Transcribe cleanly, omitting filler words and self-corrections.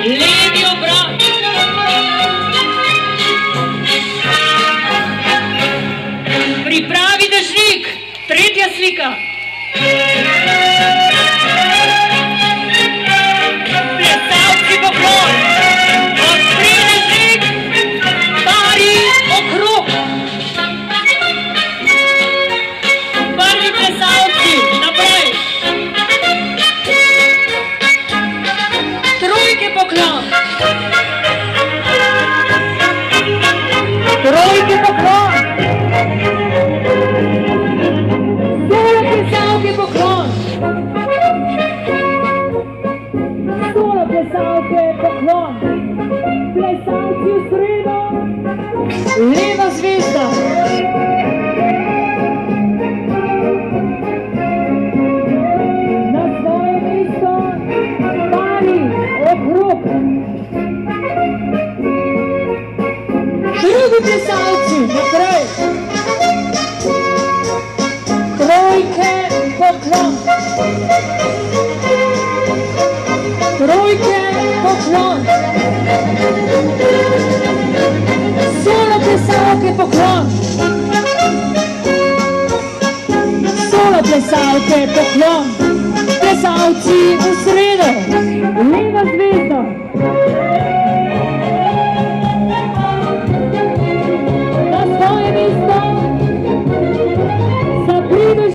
Levi obrat. Pripravi dežnik, tretja slika. Plesalci poklon, odpri dežnik, pari okrog. Prvi plesalci, naprej. Trojke poklon. Trojke poklon. Solo plesalke poklon. Solo plesalke poklon. Plesalci v sredo. Leva zvezda. Na svoje mesto. Pari okrog. Drugi plesalci, naprej. Trojke poklon. Trojke poklon. Solo plesalke poklon. Solo plesalke poklon. Plesalci v